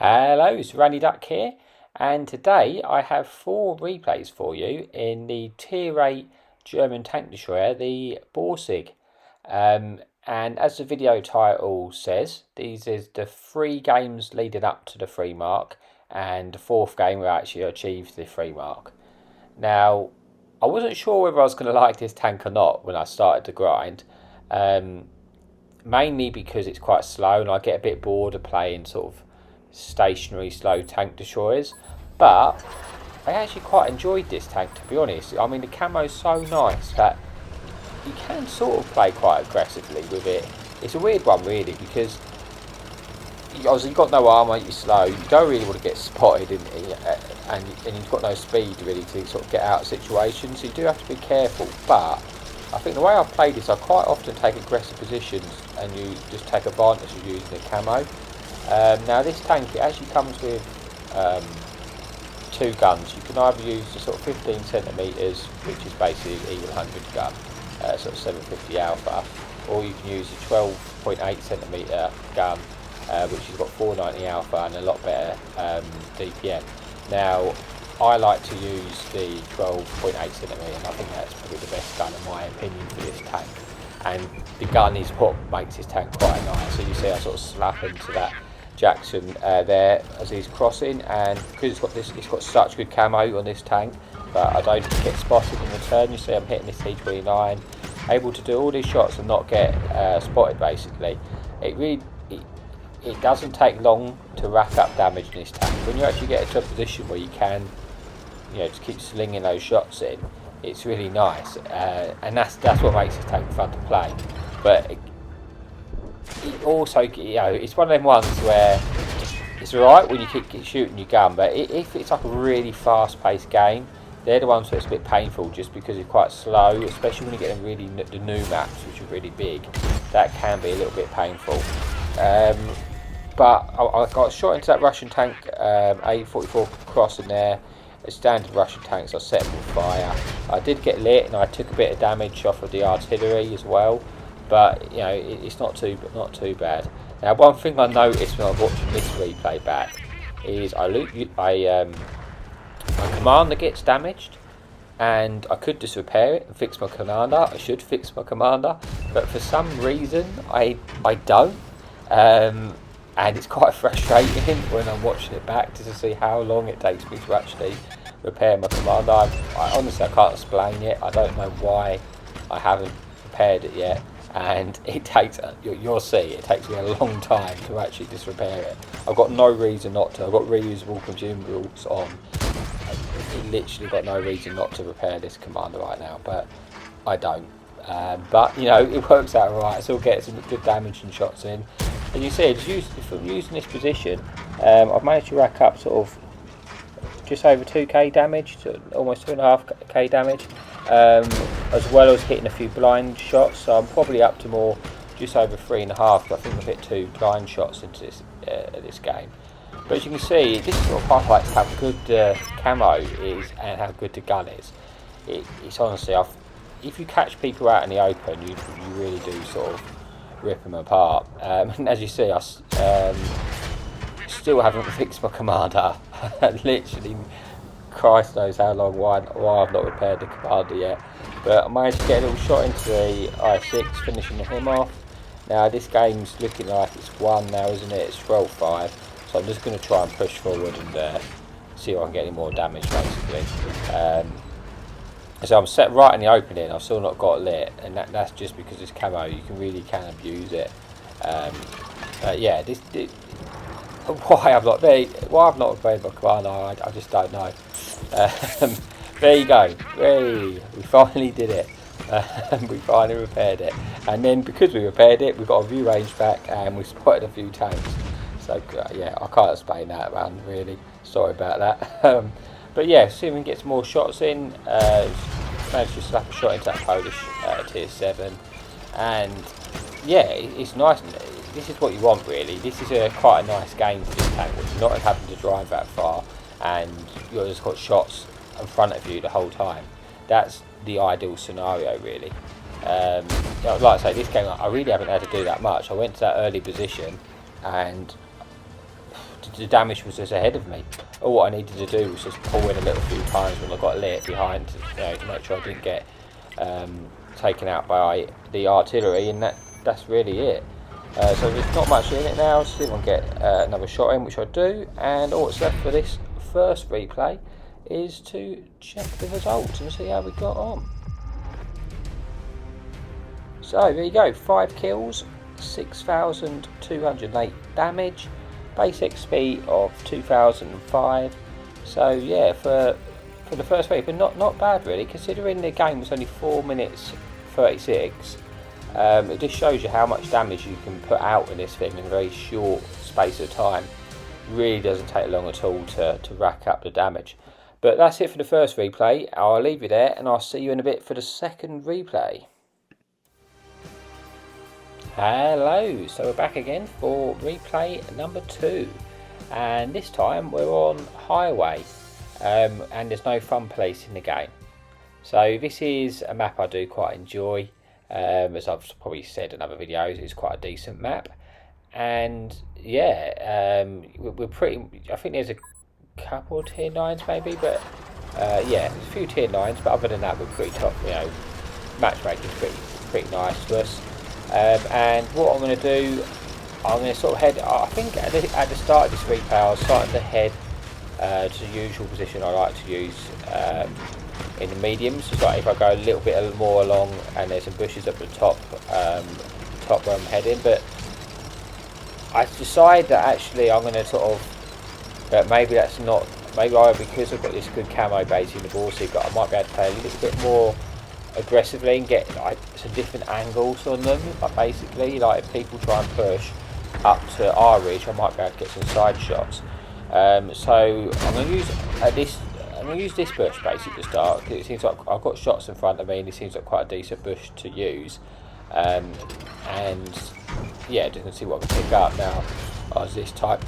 Hello, it's Randy Duck here, and today I have 4 replays for you in the Tier 8 German tank destroyer, the Borsig. And as the video title says, these is the 3 games leading up to the 3 mark, and the 4th game we actually achieved the 3 mark. Now, I wasn't sure whether I was going to like this tank or not when I started to grind, mainly because it's quite slow and I get a bit bored of playing sort of stationary slow tank destroyers, but I actually quite enjoyed this tank, to be honest. I mean, the camo's so nice that you can sort of play quite aggressively with it. It's a weird one really, because obviously you've got no armour, you're slow, you don't really want to get spotted, and you've got no speed really to sort of get out of situations, so you do have to be careful. But I think the way I've played this, I quite often take aggressive positions and you just take advantage of using the camo. Now this tank, it actually comes with 2 guns. You can either use the sort of 15cm, which is basically an E100 gun, sort of 750 alpha, or you can use a 12.8cm gun, which has got 490 alpha and a lot better DPM. Now I like to use the 12.8cm, and I think that's probably the best gun in my opinion for this tank. And the gun is what makes this tank quite nice. So you see I sort of slap into that Jackson there as he's crossing, and because it's got such good camo on this tank, but I don't get spotted in return. You see I'm hitting this T29, able to do all these shots and not get spotted basically. It doesn't take long to rack up damage in this tank. When you actually get into a position where you can, just keep slinging those shots in, it's really nice, and that's what makes this tank fun to play. But it also, it's one of them ones where it's alright when you keep shooting your gun, but if it's like a really fast-paced game, they're the ones where it's a bit painful, just because it's quite slow, especially when you get the new maps, which are really big. That can be a little bit painful. But I got shot into that Russian tank, A44 crossing there. As standard Russian tanks, I set them on fire. I did get lit and I took a bit of damage off of the artillery as well, but it's not too bad. Now, one thing I noticed when I was watching this replay back is my commander gets damaged, and I could just repair it and fix my commander. I should fix my commander, but for some reason I don't. And it's quite frustrating when I'm watching it back to see how long it takes me to actually repair my commander. I honestly can't explain it. I don't know why I haven't repaired it yet, and it takes, you'll see, it takes me a long time to actually just repair it. I've got no reason not to. I've got reusable consumables on. I've literally got no reason not to repair this commander right now, but I don't. But it works out right. I still get some good damage and shots in. And you see, from using this position, I've managed to rack up sort of just over 2k damage, to almost 2.5k damage, as well as hitting a few blind shots. So I'm probably up to more, just over 3.5. But I think I've hit 2 blind shots into this game. But as you can see, this sort of highlights how good the camo is and how good the gun is. It's honestly, if you catch people out in the open, you really do sort of rip them apart. And as you see, I still haven't fixed my commander. Literally, Christ knows how long, why I've not repaired the commander yet. But I managed to get a little shot into the I6, finishing him off. Now this game's looking like it's won now, isn't it? It's 12-5. So I'm just going to try and push forward and see if I can get any more damage basically. So I'm set right in the opening. I've still not got lit, and that's just because this camo, you really can abuse it. Yeah, why I've not repaired my commander, I just don't know. There you go. We finally did it. We finally repaired it, and then because we repaired it, we got a view range back and we spotted a few tanks. So yeah, I can't explain that around really. Sorry about that. But yeah, see if we can get some more shots in. Managed to slap a shot into that Polish tier 7, and yeah, it's nice. This is what you want really. This is quite a nice game for this tank, which is not having to drive that far, and you've just got shots in front of you the whole time. That's the ideal scenario really. Like I say, this game I really haven't had to do that much. I went to that early position and the damage was just ahead of me. All I needed to do was just pull in a little few times when I got lit behind, to make sure I didn't get taken out by the artillery, and that's really it. So there's not much in it now. See if I can get another shot in, which I do, and all that's left for this first replay is to check the results and see how we got on. So there you go, 5 kills, 6,208 damage, base XP of 2,005. So yeah, for the first week, but not bad really, considering the game was only 4 minutes 36. It just shows you how much damage you can put out in this thing in a very short space of time. It really doesn't take long at all to rack up the damage. But that's it for the first replay. I'll leave you there, and I'll see you in a bit for the second replay. Hello, so we're back again for replay number 2, and this time we're on highway, and there's no fun place in the game. So this is a map I do quite enjoy, as I've probably said in other videos. It's quite a decent map, and yeah, we're pretty. I think there's a couple of tier 9s maybe, but yeah, there's a few tier 9s, but other than that, we're pretty top. Matchmaking's pretty nice to us. And what I'm going to do, I'm going to sort of head, I think at the start of this replay I was starting to head to the usual position I like to use in the mediums. So like if I go a little bit more along and there's some bushes up the top where I'm heading, but I decide that actually I'm going to sort of, maybe that's not, because I've got this good camo base in the Borsig, I might be able to play a little bit more aggressively and get like some different angles on them. Like basically, like if people try and push up to our ridge, I might be able to get some side shots. So I'm going to use this bush basically to start, because it seems like I've got shots in front of me and it seems like quite a decent bush to use. And yeah, just gonna see what I can pick up now. I was this type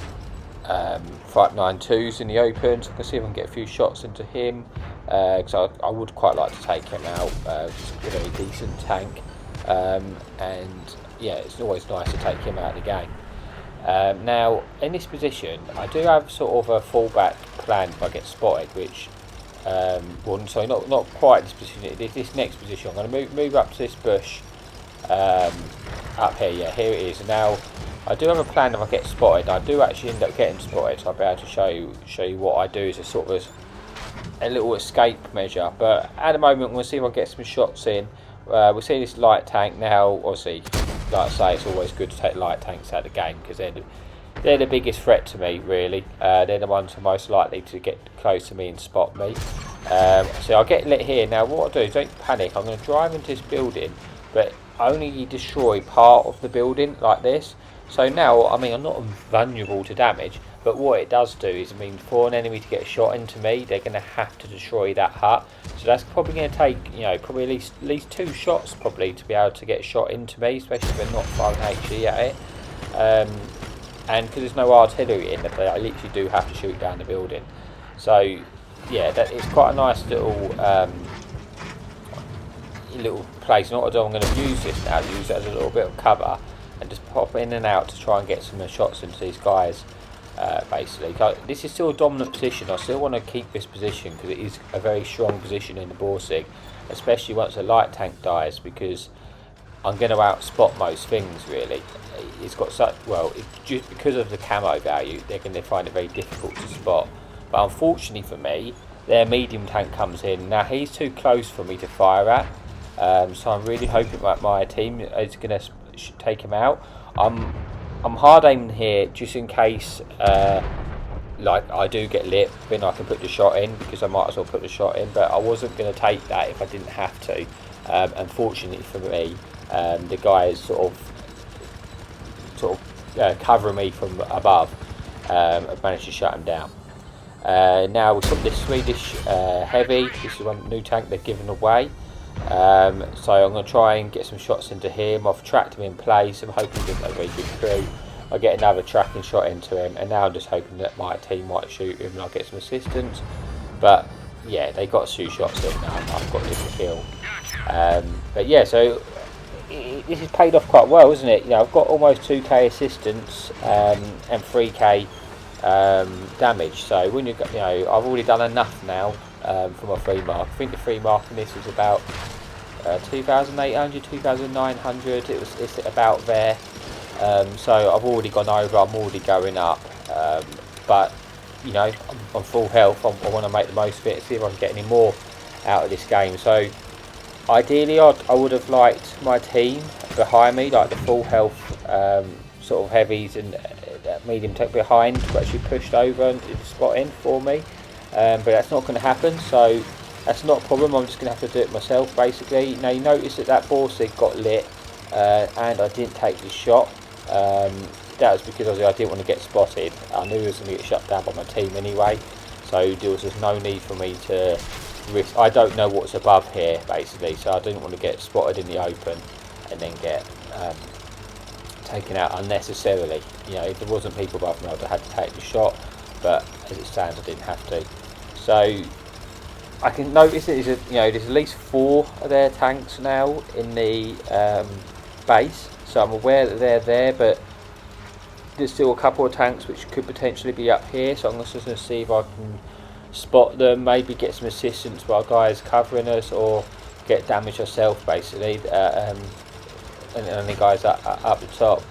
592s in the open, so I can see if I can get a few shots into him, because I would quite like to take him out. He's a very decent tank, and yeah, it's always nice to take him out of the game. Now in this position I do have sort of a fallback plan if I get spotted, which well, sorry, not quite this position, this next position. I'm going to move up to this bush up here. Yeah, here it is. And now I do have a plan if I get spotted. I do actually end up getting spotted, so I'll be able to show you what I do as a sort of a little escape measure. But at the moment we'll see if I get some shots in. We'll see this light tank now. Obviously, like I say, it's always good to take light tanks out of the game, because they're the biggest threat to me really. They're the ones who are most likely to get close to me and spot me. So I'll get lit here. Now what I'll do is, don't panic, I'm going to drive into this building, but only destroy part of the building like this. So now, I mean, I'm not vulnerable to damage, but what it does do is, I mean, for an enemy to get a shot into me, they're going to have to destroy that hut. So that's probably going to take, probably at least 2 shots probably to be able to get a shot into me, especially if they're not firing HE at it. And because there's no artillery in there, I literally do have to shoot down the building. So yeah, that is quite a nice little place. And what I'm going to use this now, use it as a little bit of cover, and just pop in and out to try and get some shots into these guys. Basically, this is still a dominant position. I still want to keep this position because it is a very strong position in the Borsig, especially once a light tank dies, because I'm going to outspot most things really. It's got such, well, just because of the camo value, they're going to find it very difficult to spot. But unfortunately for me, their medium tank comes in. Now he's too close for me to fire at, so I'm really hoping that my team is going to take him out. I'm hard aiming here just in case like I do get lit, then I can put the shot in, because I might as well put the shot in, but I wasn't going to take that if I didn't have to. Unfortunately for me, the guy is sort of covering me from above. I've managed to shut him down. Now we've got this Swedish heavy. This is one new tank they're giving away. So I'm going to try and get some shots into him. I've tracked him in place. I'm hoping he's a very good crew. I'll get another tracking shot into him, and now I'm just hoping that my team might shoot him and I'll get some assistance. But yeah, they got 2 shots in now. I've got this kill. But yeah, so this has paid off quite well, isn't it? I've got almost 2k assistance and 3k damage. So when you know, I've already done enough now for my free mark. I think the free mark in this was about 2,800, 2,900. It's about there. So I've already gone over. I'm already going up. But you know, I'm full health. I want to make the most of it. See if I can get any more out of this game. So ideally, I would have liked my team behind me, like the full health sort of heavies and medium tech behind, to actually pushed over and spot in for me. But that's not going to happen. So that's not a problem. I'm just going to have to do it myself, basically. Now you notice that Borsig got lit, and I didn't take the shot. That was because I didn't want to get spotted. I knew it was going to get shut down by my team anyway, so there was just no need for me to risk. I don't know what's above here, basically, so I didn't want to get spotted in the open and then get taken out unnecessarily. You know, if there wasn't people above me, I'd have had to take the shot, but as it stands, I didn't have to. So I can notice that there's at least 4 of their tanks now in the base, so I'm aware that they're there, but there's still a couple of tanks which could potentially be up here, so I'm just going to see if I can spot them, maybe get some assistance while guys covering us, or get damage yourself, basically, and the guys up the top.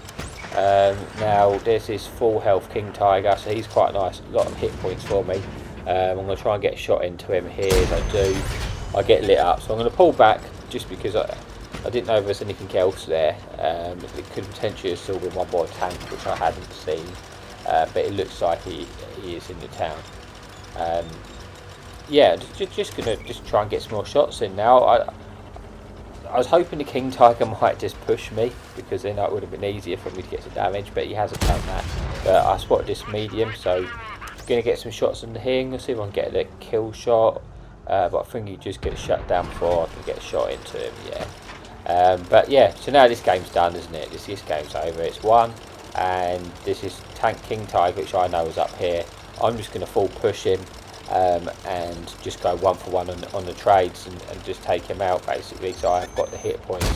Now there's this full health King Tiger, so he's quite nice, a lot of hit points for me. I'm going to try and get a shot into him here. As I do, I get lit up, so I'm going to pull back just because I didn't know if there's anything else there. It could potentially still be one more tank which I hadn't seen, but it looks like he is in the town. Yeah, just gonna try and get some more shots in now. I was hoping the King Tiger might just push me, because then it would have been easier for me to get some damage, but he hasn't done that. But I spotted this medium, so I'm gonna get some shots in here. I'm gonna see if I can get a kill shot, but I think he just gets shut down before I can get a shot into him. Yeah. But yeah, so now this game's done, isn't it? This game's over. It's won, and this is Tank King Tiger, which I know is up here. I'm just going to full push him and just go 1-for-1 on the trades and just take him out, basically. So I've got the hit points.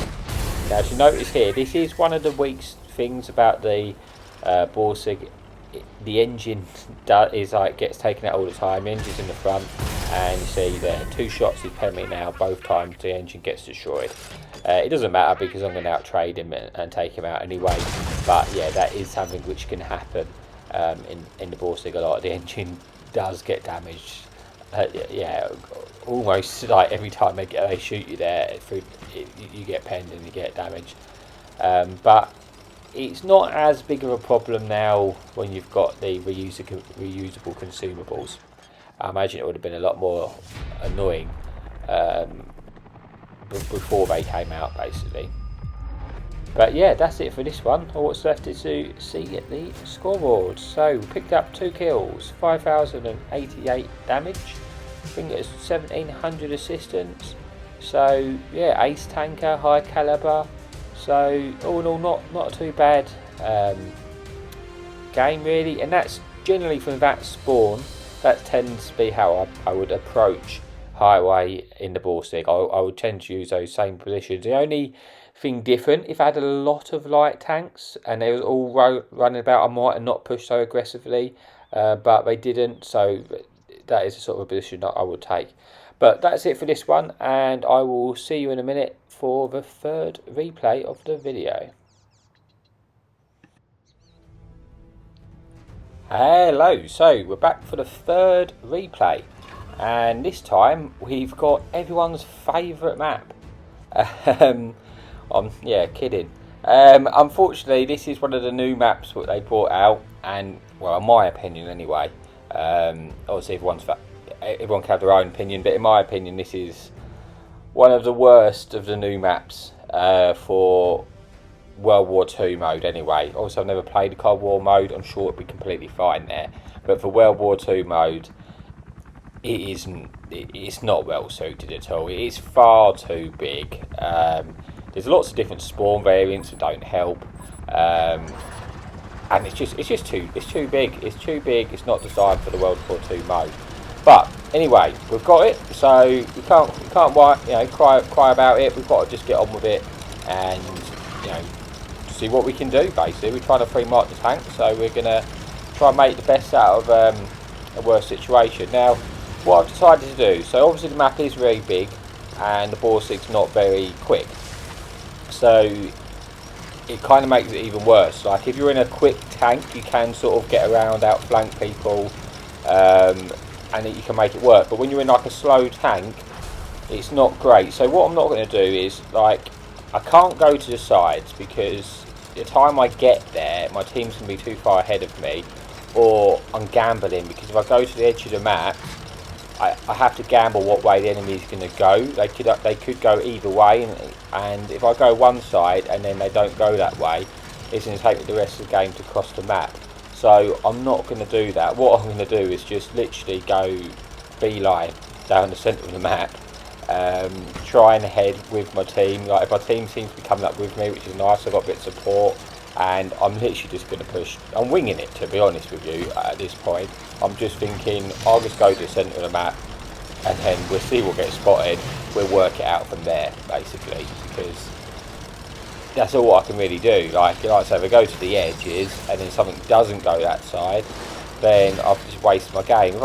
Now, as you notice here, this is one of the weak things about the Borsig. The engine gets taken out all the time. The engine's in the front, and you see there 2 shots he's pen me now. Both times the engine gets destroyed. It doesn't matter because I'm going to out trade him and take him out anyway. But yeah, that is something which can happen in the Borsig a lot. The engine does get damaged. Yeah, almost like every time they shoot you there, you get penned and you get damaged. But it's not as big of a problem now when you've got the reusable consumables. I imagine it would have been a lot more annoying before they came out, basically. But yeah, that's it for this one. All what's left is to see at the scoreboard. So we picked up 2 kills, 5,088 damage. I think it was 1,700 assistance. So yeah, ace tanker, high caliber. So all in all, not too bad game really. And that's generally from that spawn. That tends to be how I would approach highway in the Borsig. I would tend to use those same positions. The only thing different, if I had a lot of light tanks and they was all running about, I might have not pushed so aggressively, but they didn't, so that is a sort of a position that I would take. But that's it for this one, and I will see you in a minute for the 3rd replay of the video. Hello, so we're back for the 3rd replay, and this time we've got everyone's favourite map. Yeah, kidding. Unfortunately, this is one of the new maps that they brought out, and well, in my opinion anyway, obviously everyone can have their own opinion, but in my opinion this is one of the worst of the new maps for World War II mode anyway. Also, I've never played the Cold War mode. I'm sure it'd be completely fine there, but for World War II mode, it's not well suited at all. It is far too big. There's lots of different spawn variants that don't help, and it's just too big. It's too big. It's not designed for the World War II mode. But anyway, we've got it, so we can't cry about it. We've got to just get on with it and see what we can do. Basically, we're trying to free mark the tank, so we're gonna try and make the best out of a worse situation. Now, what I've decided to do, so obviously the map is very big and the Borsig's not very quick, so it kind of makes it even worse. Like if you're in a quick tank, you can sort of get around, outflank people, and you can make it work. But when you're in like a slow tank, it's not great. So what I'm not going to do is, like, I can't go to the sides because the time I get there, my team's going to be too far ahead of me, or I'm gambling because if I go to the edge of the map, I have to gamble what way the enemy is going to go. They could go either way, and if I go one side and then they don't go that way, it's going to take me the rest of the game to cross the map. So I'm not going to do that. What I'm going to do is just literally go beeline down the centre of the map, try and head with my team. Like if my team seems to be coming up with me, which is nice, I've got a bit of support, and I'm literally just going to push. I'm winging it, to be honest with you, at this point. I'm just thinking, I'll just go to the centre of the map, and then we'll see what gets spotted. We'll work it out from there, basically, because that's all I can really do. Like I say, if I go to the edges, and then something doesn't go that side, then I've just wasted my game.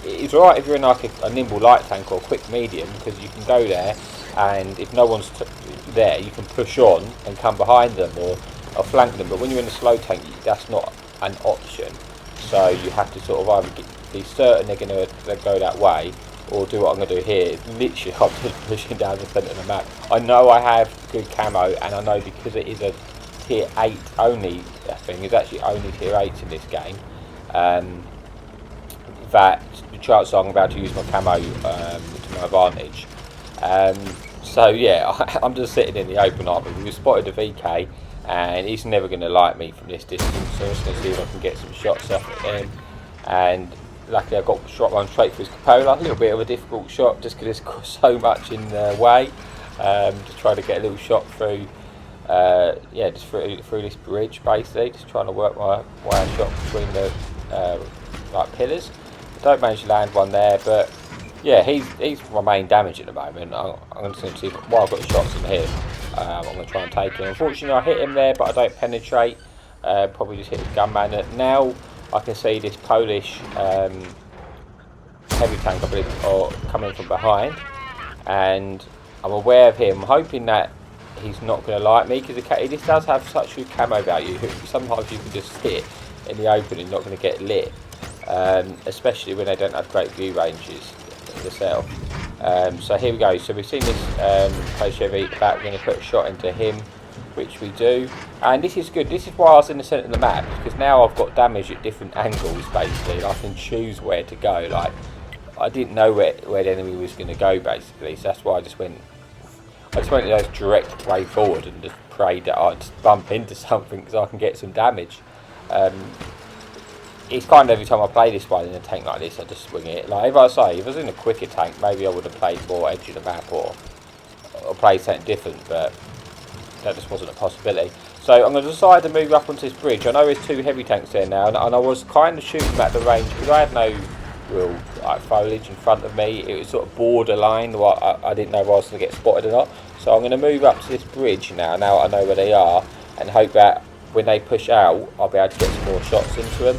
It's alright if you're in like a nimble light tank or a quick medium, because you can go there, and if no one's there, you can push on and come behind them, or flank them. But when you're in a slow tank, that's not an option. So you have to sort of either be certain they're going to go that way, or do what I'm going to do here. Literally, I'm just pushing down the centre of the map. I know I have good camo, and I know because it is a tier 8 only thing, it's actually only tier 8s in this game, that the chances are I'm about to use my camo to my advantage. So yeah, I'm just sitting in the open up. We've spotted the VK, and he's never going to like me from this distance, so I'm just going to see if I can get some shots off at him. And luckily I got shot one straight through his cupola. A little bit of a difficult shot just because there's so much in the way. Just trying to get a little shot through, yeah, just through this bridge, basically. Just trying to work my way shot between the like pillars. I don't manage to land one there, but yeah, he's my main damage at the moment. I'm just going to see while I've got the shots in here. I'm going to try and take him. Unfortunately, I hit him there, but I don't penetrate. Probably just hit his gunman. Now I can see this Polish heavy tank, I believe, or coming from behind, and I'm aware of him. I'm hoping that he's not going to like me, because this does have such good camo value. Sometimes you can just sit in the open and not going to get lit, especially when they don't have great view ranges themselves. So here we go. So we've seen this Polish heavy back. We're going to put a shot into him, which we do, and this is good. This is why I was in the centre of the map, because now I've got damage at different angles, basically, and I can choose where to go. Like, I didn't know where the enemy was going to go, basically, so that's why I just went the direct way forward and just prayed that I'd just bump into something because I can get some damage. It's kind of every time I play this one in a tank like this, I just swing it. Like if I was in a quicker tank, maybe I would have played more edge of the map or played something different, but that just wasn't a possibility. So I'm going to decide to move up onto this bridge. I know there's two heavy tanks there now, and I was kind of shooting them at the range because I had no real foliage in front of me. It was sort of borderline. I didn't know if I was going to get spotted or not. So I'm going to move up to this bridge now I know where they are, and hope that when they push out, I'll be able to get some more shots into them.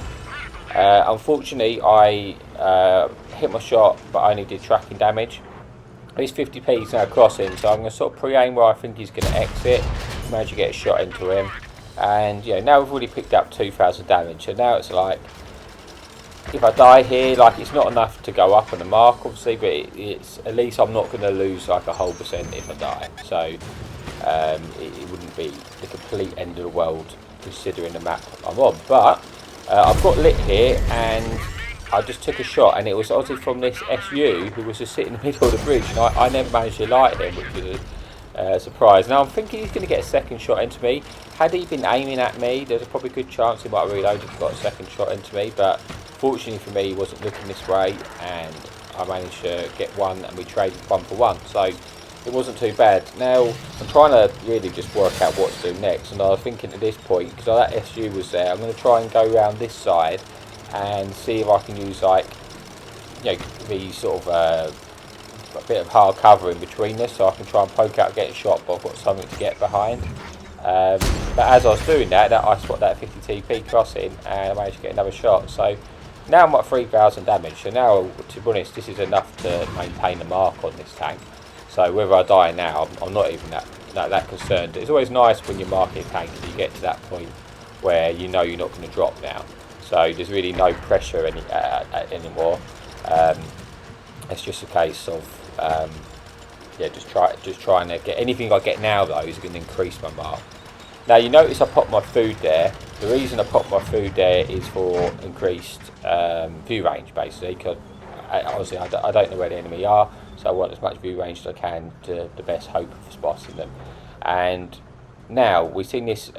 Unfortunately, I hit my shot, but I only did tracking damage. He's 50p now crossing, so I'm going to sort of pre-aim where I think he's going to exit, manage to get a shot into him, and now we've already picked up 2,000 damage. So now it's like, if I die here, like it's not enough to go up on the mark, obviously, but it's at least I'm not going to lose like a whole percent if I die. So it wouldn't be the complete end of the world considering the map I'm on. But I've got lit here, and I just took a shot, and it was obviously from this SU who was just sitting in the middle of the bridge, and I never managed to light him, which was a surprise. Now I'm thinking he's going to get a second shot into me. Had he been aiming at me, there's a probably good chance he might have reloaded and got a second shot into me, but fortunately for me he wasn't looking this way, and I managed to get one, and we traded 1 for 1, so it wasn't too bad. Now I'm trying to really just work out what to do next, and I was thinking at this point, because that SU was there, I'm going to try and go around this side and see if I can use like the sort of a bit of hard cover in between this, so I can try and poke out getting shot, but I've got something to get behind. But as I was doing that, I spotted that 50 TP crossing, and I managed to get another shot. So now I'm at 3,000 damage. So now, to be honest, this is enough to maintain the mark on this tank. So whether I die now, I'm not even that concerned. It's always nice when you're marking a tank and you get to that point where you know you're not going to drop now. So there's really no pressure anymore. It's just a case of just trying to get anything I get now though is going to increase my mark. Now you notice I popped my food there. The reason I popped my food there is for increased view range, basically, because obviously I don't know where the enemy are, so I want as much view range as I can to the best hope of spotting them. And now we've seen this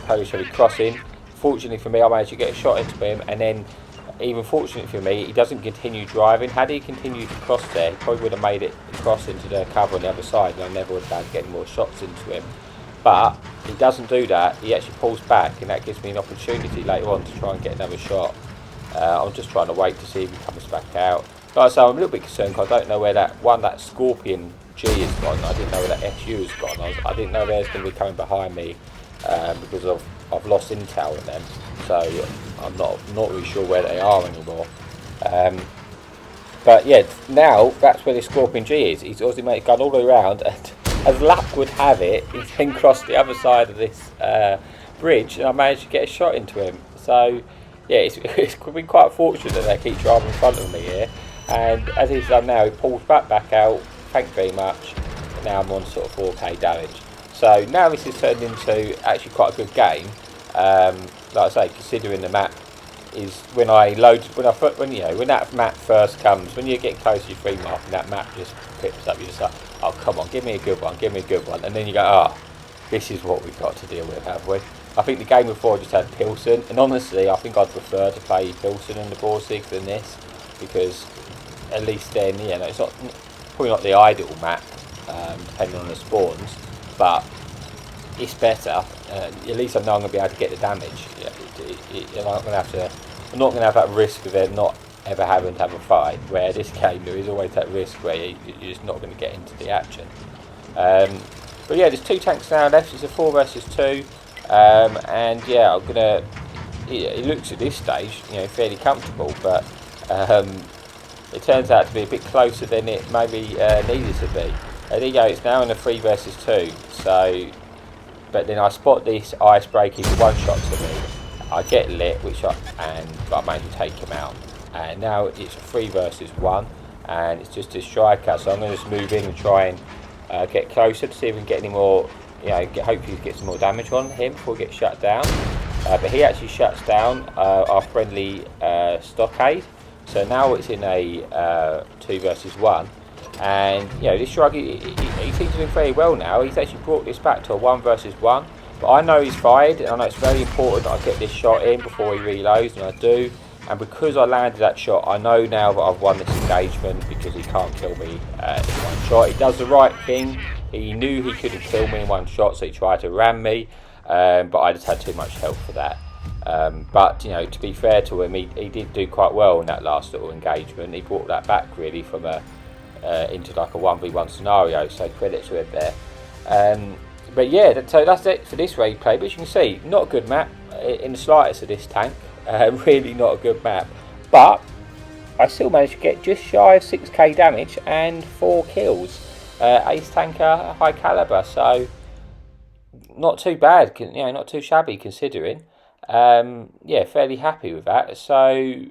Polish heavy crossing. Fortunately for me, I managed to get a shot into him, and then even fortunately for me, he doesn't continue driving. Had he continued to cross there, he probably would have made it cross into the cover on the other side, and I never would have been able to get any more shots into him. But he doesn't do that. He actually pulls back, and that gives me an opportunity later on to try and get another shot. I'm just trying to wait to see if he comes back out. Like I say, I'm a little bit concerned because I don't know where that Scorpion G has gone. I didn't know where that SU has gone. I didn't know they was going to be coming behind me because I've lost intel on them. So I'm not really sure where they are anymore. But yeah, now that's where the Scorpion G is. He's obviously gone all the way around, and as luck would have it, he then crossed the other side of this bridge, and I managed to get a shot into him. So yeah, it's been quite fortunate that they keep driving in front of me here. And as he's done now, he pulls back out. Thank you very much. Now I'm on sort of 4k damage. So now this is turned into actually quite a good game. Like I say, considering the map is when that map first comes, when you're getting close to your free mark and that map just pips up, you're just like, oh come on, give me a good one, and then you go, oh, this is what we've got to deal with, have we? I think the game before just had Pilsen, and honestly I think I'd prefer to play Pilsen and the Borsig than this, because at least then, it's probably not the ideal map, depending on the spawns, but it's better. At least I know I'm going to be able to get the damage. I'm not going to have that risk of them not ever having to have a fight, where this game there is always that risk where you're just not going to get into the action. But yeah, there's 2 tanks now left. It's a 4 versus 2, and yeah, I'm gonna. It looks at this stage, fairly comfortable, but it turns out to be a bit closer than it maybe needed to be. There you go. It's now in a 3 versus 2. So, but then I spot this ice breaking one shot to me. I get lit, but I managed to take him out. And now it's a 3 versus 1, and it's just a striker. So I'm going to just move in and try and get closer to see if we can get any more. Hopefully get some more damage on him before he gets shut down. But he actually shuts down our friendly stockade. So now it's in a 2 versus 1. And this striker, he seems to do very well now. He's actually brought this back to a 1 versus 1. But I know he's fired, and I know it's very important that I get this shot in before he reloads, and I do. And because I landed that shot, I know now that I've won this engagement, because he can't kill me in one shot. He does the right thing. He knew he couldn't kill me in one shot, so he tried to ram me. But I just had too much health for that. But to be fair to him, he did do quite well in that last little engagement. He brought that back really from into like a 1v1 scenario, so credit to him there. But yeah, so that's it for this replay. But as you can see, not a good map in the slightest of this tank. Really not a good map. But I still managed to get just shy of 6k damage and 4 kills. Ace tanker, high caliber, so not too bad. Not too shabby considering. Yeah, fairly happy with that. So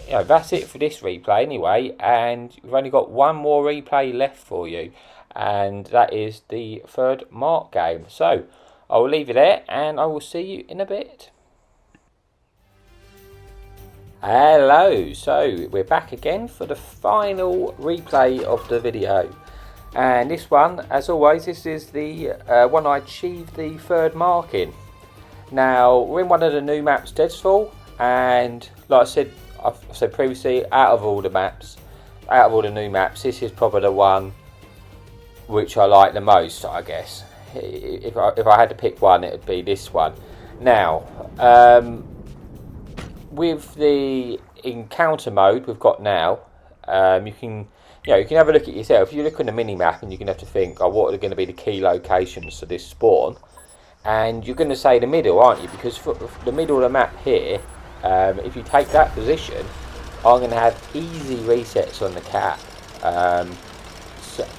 that's it for this replay anyway, and we've only got one more replay left for you, and that is the 3rd mark game. So I will leave you there, and I will see you in a bit. Hello, so we're back again for the final replay of the video, and this one, as always, this is the one I achieved the 3rd mark in. Now we're in one of the new maps, Deadsfall, and like I've said previously, out of all the new maps, this is probably the one which I like the most, I guess. If I had to pick one, it would be this one. Now, with the encounter mode we've got now, you can you can have a look at yourself. If you look on the mini map and you're going to have to think, oh, what are going to be the key locations for this spawn? And you're going to say the middle, aren't you? Because for the middle of the map here, if you take that position, I'm going to have easy resets on the cap.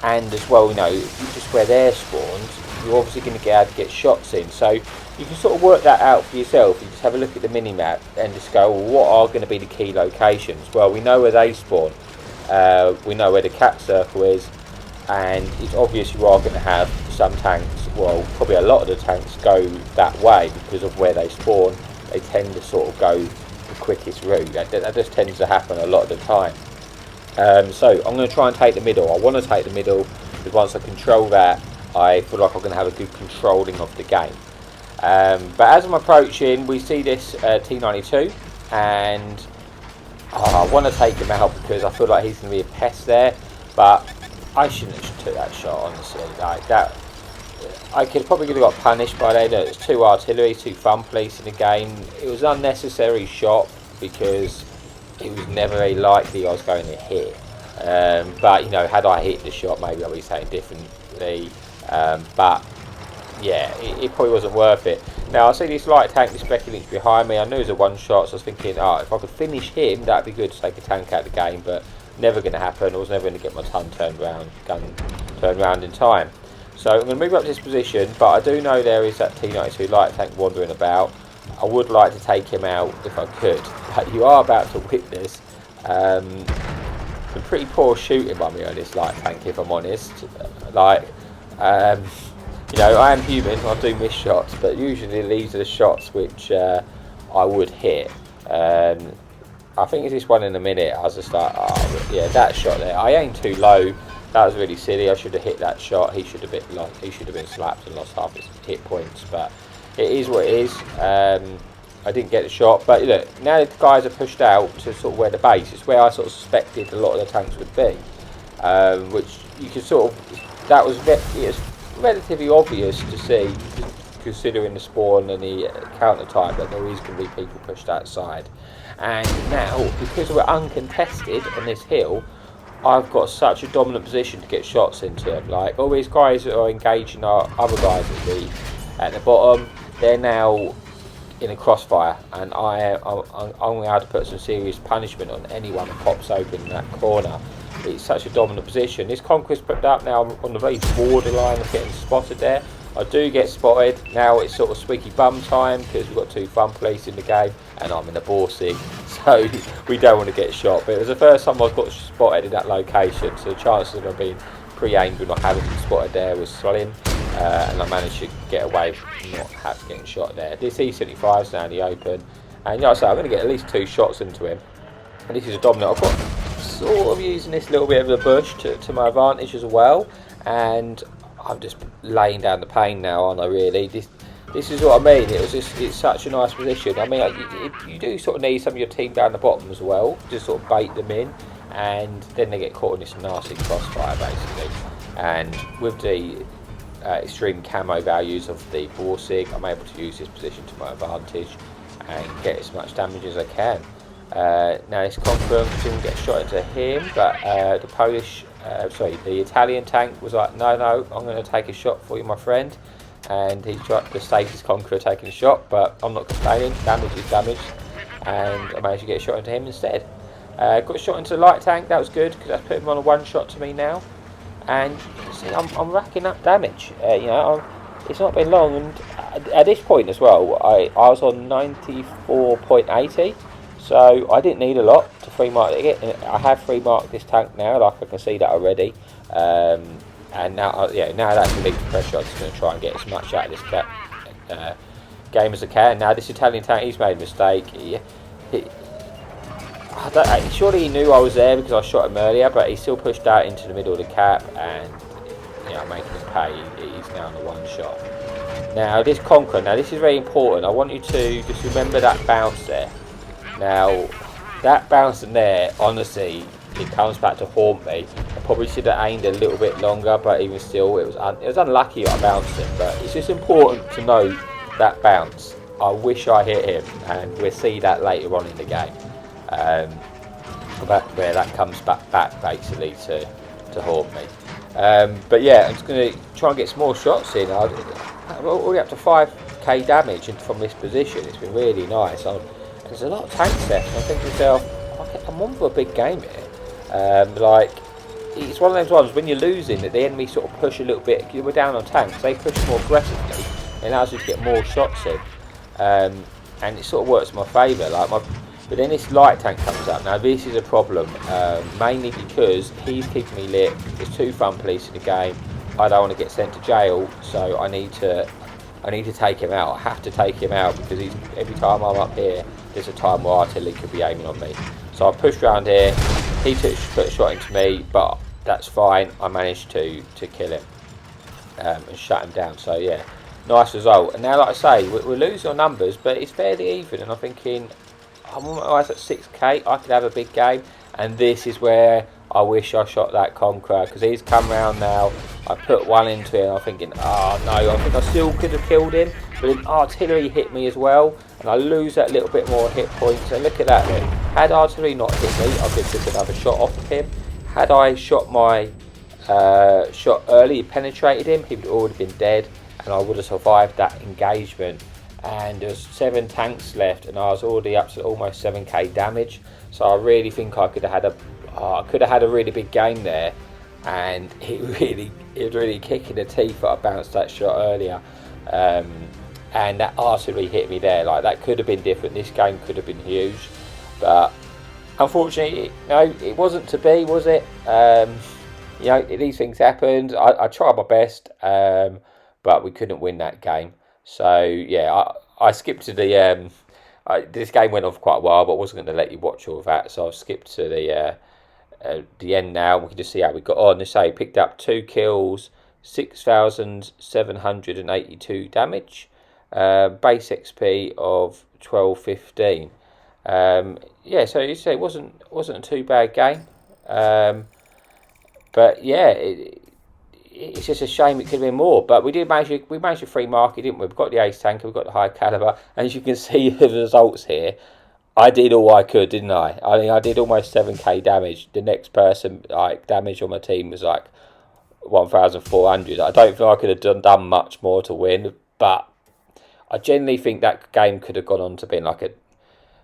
And as well, just where they're spawned, you're obviously going to get able to get shots in. So you can sort of work that out for yourself. You just have a look at the mini map and just go, well, what are going to be the key locations? Well, we know where they spawn. We know where the cap circle is, and it's obvious you are going to have some tanks, well, probably a lot of the tanks go that way because of where they spawn. They tend to sort of go the quickest route. That just tends to happen a lot of the time. So I'm going to try and take the middle. I want to take the middle because once I control that, I feel like I'm going to have a good controlling of the game. But as I'm approaching, we see this T92, and I want to take him out because I feel like he's going to be a pest there. But I shouldn't have took that shot, honestly. Like that, I could probably have got punished by that. There's 2 artillery, 2 fun police in the game. It was an unnecessary shot because it was never very likely I was going to hit. But had I hit the shot, maybe I'll be saying differently. But yeah, it probably wasn't worth it. Now I see this light tank, this speculates behind me. I knew it was a one shot, so I was thinking, if I could finish him, that'd be good to take a tank out of the game. But never going to happen. I was never going to get my gun turned around in time. So I'm going to move up to this position, but I do know there is that T92 light tank wandering about. I would like to take him out if I could, but you are about to witness some pretty poor shooting by me on this light tank, if I'm honest. I am human, I do miss shots, but usually these are the shots which I would hit. I think it's this one in a minute. I was just like, yeah, that shot there. I aimed too low. That was really silly. I should have hit that shot. He should have been slapped and lost half his hit points. But it is what it is. I didn't get the shot. But look, now the guys are pushed out to sort of where the base is, where I sort of suspected a lot of the tanks would be. Which you could sort of, it was relatively obvious to see, considering the spawn and the counter type, that there is going to be people pushed outside. And now, because we're uncontested on this hill, I've got such a dominant position to get shots into. Like all these guys that are engaging our other guys at the bottom, they're now in a crossfire, and I'm going to have to put some serious punishment on anyone that pops open in that corner. It's such a dominant position. This Conquest put up now on the very borderline of getting spotted there. I do get spotted. Now it's sort of squeaky bum time because we've got 2 fun police in the game and I'm in a Borsig, so we don't want to get shot. But it was the first time I got spotted in that location, so the chances of being pre-aimed and not having been spotted there was slim, and I managed to get away from not getting shot there. This E75 is now in the open, and like I say, I'm going to get at least 2 shots into him. And this is a dominant. I've got sort of using this little bit of the bush to my advantage as well, and I'm just laying down the pain now, aren't I? Really, this is what I mean. It's such a nice position. I mean, you do sort of need some of your team down the bottom as well, just sort of bait them in, and then they get caught in this nasty crossfire basically. And with the extreme camo values of the Borsig, I'm able to use this position to my advantage and get as much damage as I can. Now this Conqueror didn't get shot into him, but the Italian tank was like, no, I'm going to take a shot for you, my friend. And he tried to save his Conqueror taking a shot, but I'm not complaining. Damage is damage, and I managed to get a shot into him instead. Got a shot into the light tank. That was good because that's put him on a 1 shot to me now. And you see, I'm racking up damage. It's not been long, and at this point as well, I was on 94.80. So I didn't need a lot to free mark it. I have free marked this tank now, like I can see that already. And now, now that's relieved the pressure, I'm just going to try and get as much out of this game as I can. Now this Italian tank, he's made a mistake. Surely he knew I was there because I shot him earlier, but he still pushed out into the middle of the cap, and I'm making him pay. He's now on a 1 shot. Now this Conqueror, this is very important. I want you to just remember that bounce there. Now, that bouncing there, honestly, it comes back to haunt me. I probably should have aimed a little bit longer, but even still, it was unlucky I bounced it. But it's just important to know that bounce. I wish I hit him, and we'll see that later on in the game. Where that comes back basically to to haunt me. But yeah, I'm just going to try and get some more shots in. I'm already up to 5k damage from this position. It's been really nice. There's a lot of tanks left, and I think to myself, I'm on for a big game here. Like, it's one of those ones when you're losing that the enemy sort of push a little bit. We're down on tanks, they push more aggressively. It allows you to get more shots in, and it sort of works in my favour. But then this light tank comes up. Now this is a problem, mainly because he's keeping me lit. There's 2 fun police in the game. I don't want to get sent to jail, so I need to take him out. I have to take him out because every time I'm up here, there's a time where artillery could be aiming on me. So I pushed around here. He put a shot into me, but that's fine. I managed to kill him and shut him down. So yeah, nice result. And now, like I say, we're losing on numbers, but it's fairly even. And I'm thinking, I'm almost at 6k. I could have a big game. And this is where I wish I shot that Conqueror, because he's come round now. I put one into him. I'm thinking, oh no, I think I still could have killed him. But then artillery hit me as well, and I lose that little bit more hit points. And look at that then. Had artillery not hit me, I could have took another shot off of him. Had I shot my shot early, penetrated him, he would have already been dead, and I would have survived that engagement. And there's 7 tanks left, and I was already up to almost 7k damage. So I really think I could have had a really big game there, and it was really kicking the teeth that I bounced that shot earlier. And that artillery hit me there. Like, that could have been different. This game could have been huge, but unfortunately, no, it wasn't to be, was it? You know, these things happened. I tried my best, but we couldn't win that game. So yeah, I skipped to the. This game went on for quite a while, but I wasn't going to let you watch all of that, so I've skipped to the end now. We can just see how we got on. They say picked up 2 kills, 6,782 damage, base XP of 1215. Yeah, so you say it wasn't a too bad game, but yeah, it's just a shame it could have been more. But we managed a free market, didn't we? We've got the ace tanker, we've got the high caliber, and as you can see the results here, I did all I could, didn't I? I mean, I did almost 7k damage. The next person, like, damage on my team was like 1,400. I don't think I could have done much more to win, but I genuinely think that game could have gone on to being like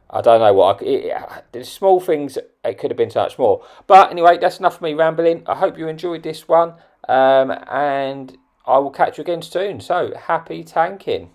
I don't know what. There's small things, it could have been so much more. But anyway, that's enough of me rambling. I hope you enjoyed this one, and I will catch you again soon. So, happy tanking.